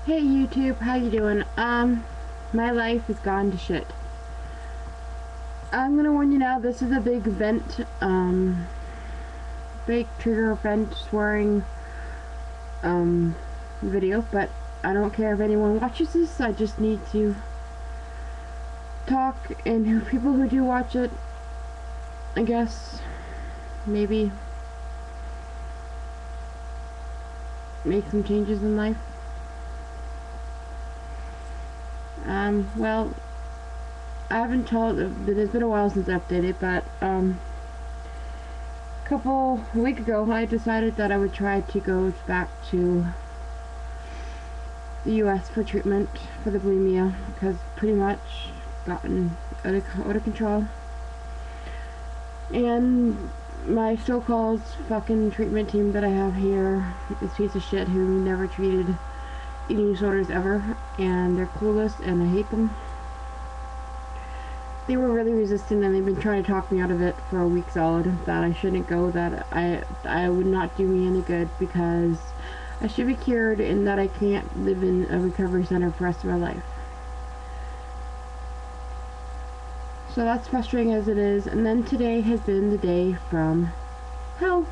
Hey YouTube, how you doing? My life has gone to shit. I'm gonna warn you now, this is a big vent, big trigger vent swearing, video, but I don't care if anyone watches this. I just need to talk, and people who do watch it, I guess, maybe make some changes in life. Well, I haven't told, it's been a while since I updated, but, a week ago, I decided that I would try to go back to the US for treatment for the bulimia, because pretty much gotten out of control. And my so-called fucking treatment team that I have here, this piece of shit who never treated eating disorders ever, and they're clueless and I hate them. They were really resistant, and they've been trying to talk me out of it for a week solid, that I shouldn't go, that I would not do me any good because I should be cured and that I can't live in a recovery center for the rest of my life. So that's frustrating as it is. And then today has been the day from hell.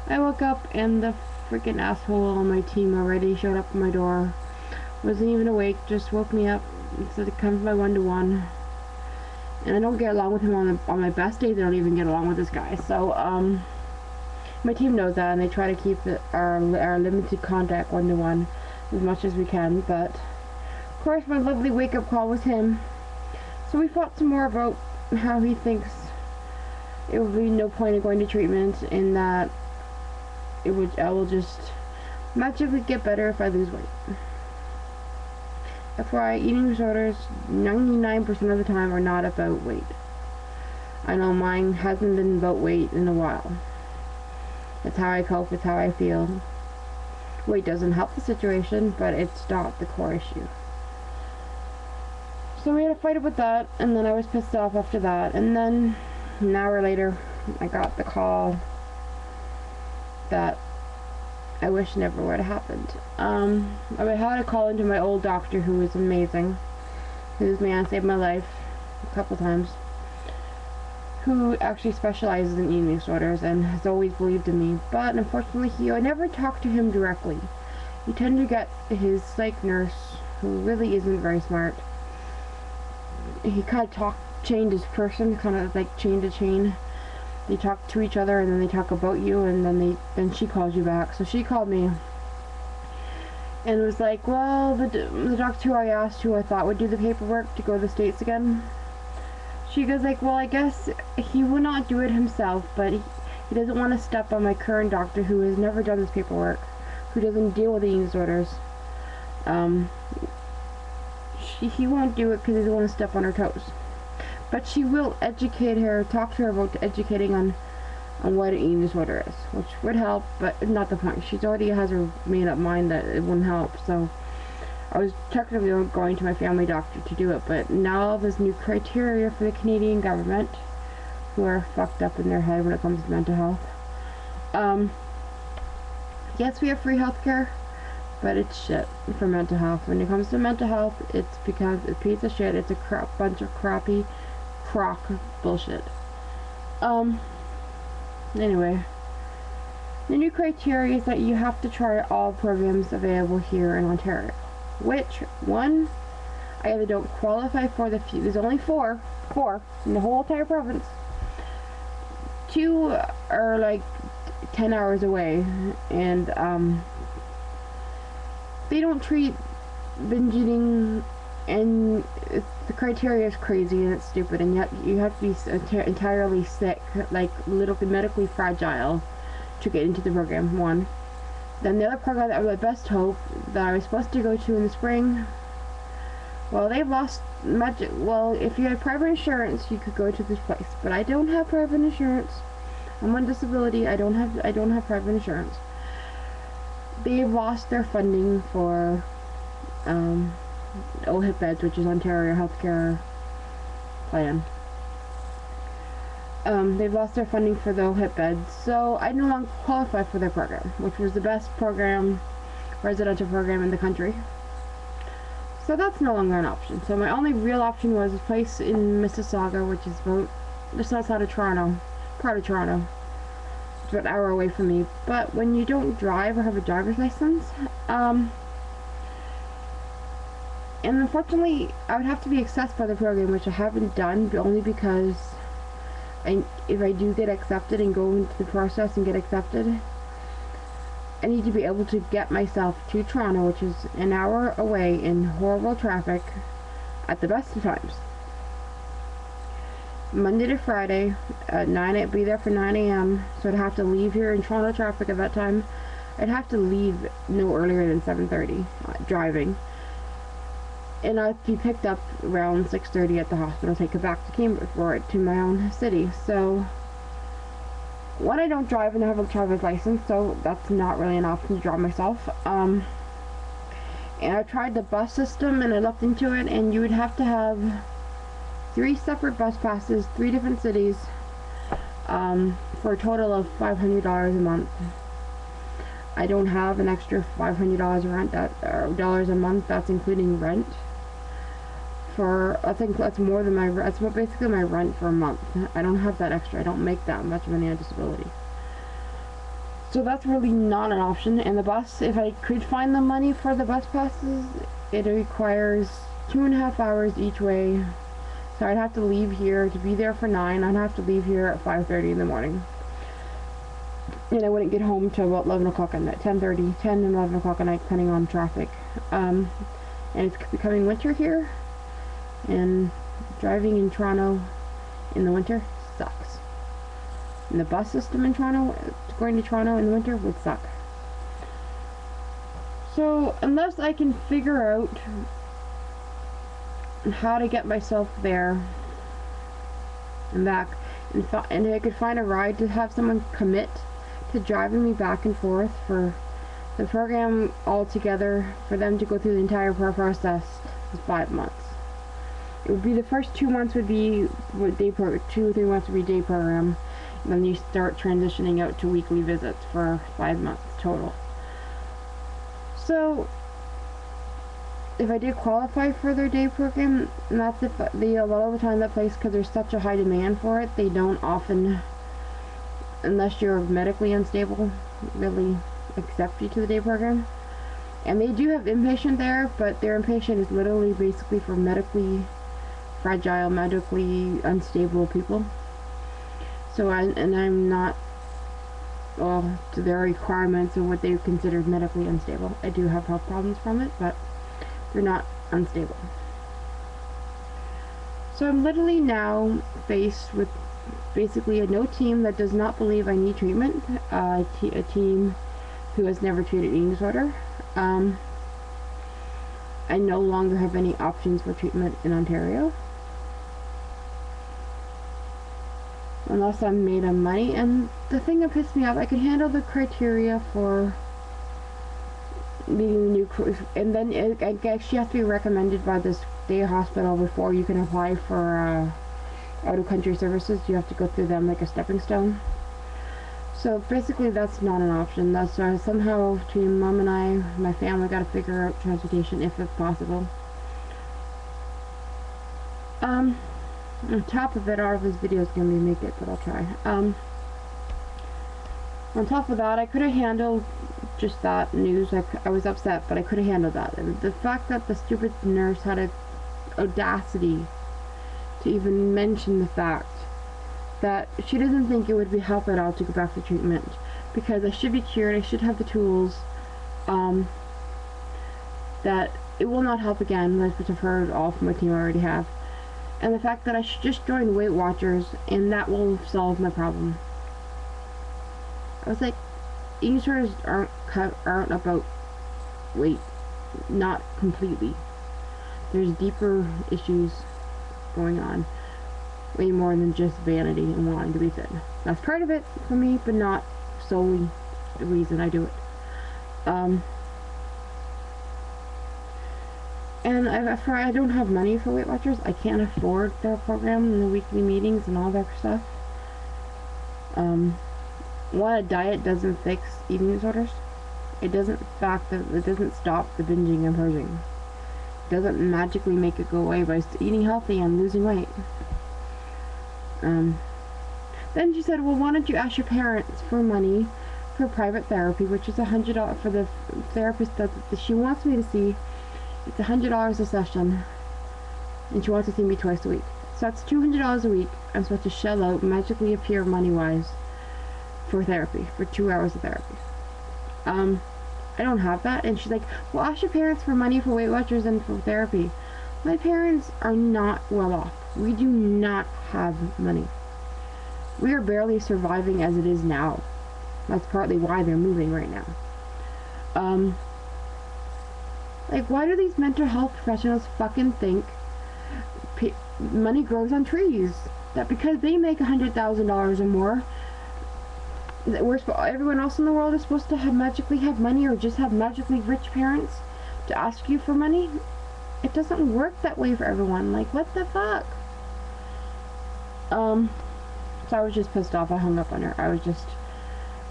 I woke up and the freaking asshole on my team already showed up at my door. Wasn't even awake, just woke me up and said to come to my one-to-one. And I don't get along with him on my best days. I don't even get along with this guy. So my team knows that, and they try to keep our limited contact one-to-one as much as we can. But of course, my lovely wake-up call was him. So we fought some more about how he thinks it would be no point in going to treatment, and that I will just magically get better if I lose weight. FYI, eating disorders 99% of the time are not about weight. I know mine hasn't been about weight in a while. It's how I cope, it's how I feel. Weight doesn't help the situation, but it's not the core issue. So we had a fight about that, and then I was pissed off after that, and then an hour later I got the call that I wish never would have happened. I had a call into my old doctor, who was amazing. This man saved my life a couple times, who actually specializes in eating disorders and has always believed in me. But unfortunately, I never talked to him directly. You tend to get his psych nurse, who really isn't very smart. He kind of chained his person, kind of like chain to chain. They talk to each other, and then they talk about you, and then she calls you back. So she called me and was like, well, the doctor who I asked, who I thought would do the paperwork to go to the States again, she goes like, well, I guess he will not do it himself, but he doesn't want to step on my current doctor, who has never done this paperwork, who doesn't deal with eating disorders. He won't do it because he doesn't want to step on her toes. But she will educate her, talk to her about educating on what an eating disorder is, which would help, but not the point. She already has her made up mind that it wouldn't help. So I was technically going to my family doctor to do it, but now there's new criteria for the Canadian government, who are fucked up in their head when it comes to mental health. Yes, we have free healthcare, but it's shit for mental health. When it comes to mental health, it's because it's a piece of shit. It's a bunch of crappy crock bullshit. Anyway, the new criteria is that you have to try all programs available here in Ontario, which, one, I either don't qualify for there's only four in the whole entire province. Two are like 10 hours away, and they don't treat binge eating, and the criteria is crazy and it's stupid, and yet you have to be entirely sick, like literally medically fragile, to get into the program. One. Then the other program that was my best hope, that I was supposed to go to in the spring, well, they've lost magic. Well, if you had private insurance, you could go to this place, but I don't have private insurance. I'm on disability. I don't have private insurance. They've lost their funding for OHIP beds, which is Ontario Healthcare Plan. They've lost their funding for the OHIP beds, so I no longer qualify for their program, which was the best residential program in the country. So that's no longer an option. So my only real option was a place in Mississauga, which is about just outside of Toronto, part of Toronto. It's about an hour away from me. But when you don't drive or have a driver's license, and unfortunately, I would have to be assessed by the program, which I haven't done, but only because if I do get accepted and go into the process and get accepted, I need to be able to get myself to Toronto, which is an hour away in horrible traffic at the best of times. Monday to Friday at 9, I'd be there for 9 a.m. So I'd have to leave here in Toronto traffic at that time. I'd have to leave no earlier than 7:30 driving. And I'd be picked up around 6:30 at the hospital, take it back to Cambridge for it to my own city. So one, I don't drive and I have a driver's license, so that's not really an option to drive myself. And I tried the bus system and I looked into it, and you would have to have 3 separate bus passes, 3 different cities, for a total of $500 a month. I don't have an extra $500 dollars a month. That's including rent. I think that's more than that's basically my rent for a month. I don't have that extra. I don't make that much money on disability. So that's really not an option. And the bus, if I could find the money for the bus passes, it requires 2.5 hours each way. So I'd have to leave here to be there for 9. I'd have to leave here at 5:30 in the morning. And I wouldn't get home till about 11 o'clock at night, 10 and 11 o'clock at night, depending on traffic. And it's becoming winter here. And driving in Toronto in the winter sucks. And the bus system in Toronto, going to Toronto in the winter would suck. So unless I can figure out how to get myself there and back, and I could find a ride to have someone commit to driving me back and forth for the program altogether, for them to go through the entire process, is 5 months. It would be the first 2 months would be day program, 2 or 3 months would be day program, and then you start transitioning out to weekly visits for 5 months total. So if I did qualify for their day program, and that's if a lot of the time that place, because there's such a high demand for it, they don't often, unless you're medically unstable, really accept you to the day program. And they do have inpatient there, but their inpatient is literally basically for medically fragile, medically unstable people. So I'm not, well, to their requirements of what they've considered medically unstable. I do have health problems from it, but they're not unstable. So I'm literally now faced with basically a no team that does not believe I need treatment, a team who has never treated eating disorder. I no longer have any options for treatment in Ontario unless I'm made of money. And the thing that pissed me off, I could handle the criteria for needing the new, and then it actually has to be recommended by this day hospital before you can apply for out of country services. You have to go through them like a stepping stone. So basically that's not an option. That's somehow between Mom and I, my family, got to figure out transportation if it's possible. On top of it, all of this video is going to be make it, but I'll try. On top of that, I could have handled just that news. I was upset, but I could have handled that. And the fact that the stupid nurse had an audacity to even mention the fact that she doesn't think it would be help at all to go back to treatment, because I should be cured, I should have the tools, that it will not help again, which I've heard all from my team already have, and the fact that I should just join Weight Watchers and that will solve my problem. I was like, eating disorders aren't about weight, not completely. There's deeper issues going on, way more than just vanity and wanting to be thin. That's part of it for me, but not solely the reason I do it. And I don't have money for Weight Watchers. I can't afford their program and the weekly meetings and all that stuff. One, a diet doesn't fix eating disorders. It doesn't stop the binging and purging. doesn't magically make it go away by eating healthy and losing weight. Then she said, well, why don't you ask your parents for money for private therapy, which is $100 for the therapist that she wants me to see. It's $100 a session, and she wants to see me twice a week. So that's $200 a week. I'm supposed to shell out, magically appear money-wise, for therapy, for 2 hours of therapy. I don't have that. And she's like, well, ask your parents for money for Weight Watchers and for therapy. My parents are not well off. We do not have money. We are barely surviving as it is now. That's partly why they're moving right now. Like, why do these mental health professionals fucking think money grows on trees? That because they make $100,000 or more, that everyone else in the world is supposed to magically have money, or just have magically rich parents to ask you for money? It doesn't work that way for everyone. Like, what the fuck? So I was just pissed off. I hung up on her. I was just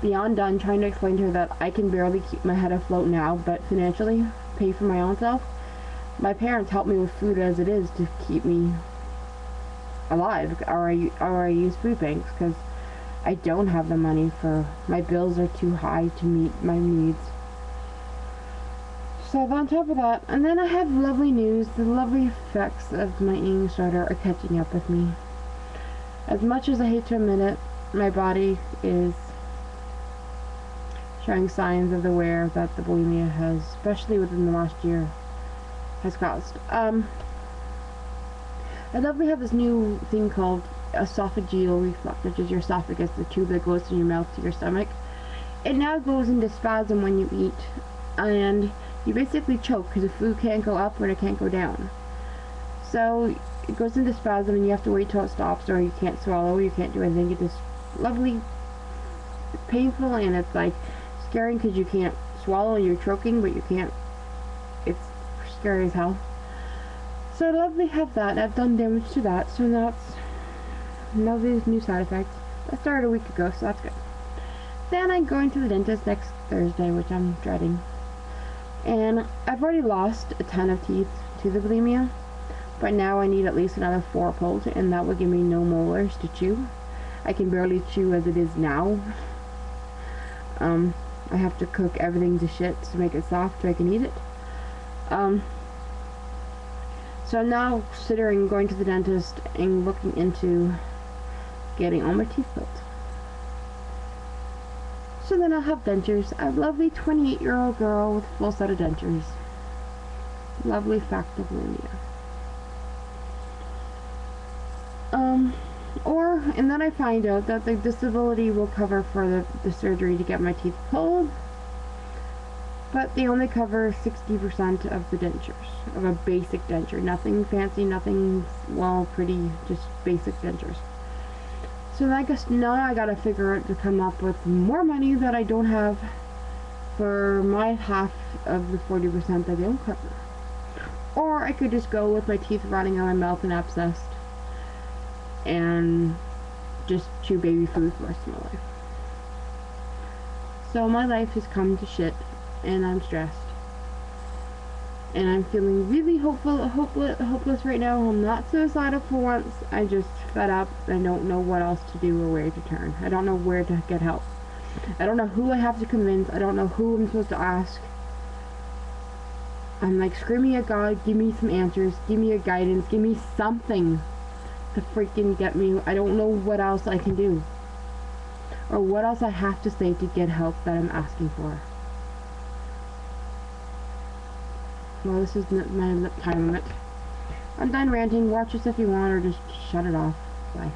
beyond done trying to explain to her that I can barely keep my head afloat now, but financially pay for my own self. My parents help me with food as it is to keep me alive, or I use food banks because I don't have the money for my bills are too high to meet my needs. So on top of that, and then I have lovely news. The lovely effects of my eating disorder are catching up with me. As much as I hate to admit it, my body is showing signs of the wear that the bulimia has, especially within the last year, has caused. I love we have this new thing called esophageal reflux, which is your esophagus, the tube that goes from your mouth to your stomach. It now goes into spasm when you eat, and you basically choke because the food can't go up and it can't go down. So it goes into spasm and you have to wait till it stops, or you can't swallow, you can't do anything. It's just lovely, it's painful, and it's like scary because you can't swallow and you're choking, but you can't. It's scary as hell. So I love they have that. I've done damage to that, so that's another new side effect. That started a week ago, so that's good. Then I'm going to the dentist next Thursday, which I'm dreading. And I've already lost a ton of teeth to the bulimia, but now I need at least another 4 pulled, and that will give me no molars to chew. I can barely chew as it is now. I have to cook everything to shit to make it soft so I can eat it. So I'm now considering going to the dentist and looking into getting all my teeth pulled. So then I'll have dentures. A lovely 28-year-old girl with a full set of dentures. Lovely fact of bulimia. And then I find out that the disability will cover for the surgery to get my teeth pulled, but they only cover 60% of the dentures, of a basic denture. Nothing fancy, nothing, well, pretty, just basic dentures. So I guess now I gotta figure out to come up with more money that I don't have for my half of the 40% that they don't cover. Or I could just go with my teeth rotting out of my mouth and abscessed and just chew baby food for the rest of my life. So my life has come to shit, and I'm stressed. And I'm feeling really hopeless right now. I'm not suicidal for once. I'm just fed up. I don't know what else to do or where to turn. I don't know where to get help. I don't know who I have to convince. I don't know who I'm supposed to ask. I'm like screaming at God, give me some answers, give me a guidance, give me something to freaking get me. I don't know what else I can do. Or what else I have to say to get help that I'm asking for. Well, this is my time limit. I'm done ranting. Watch this if you want, or just shut it off. Bye.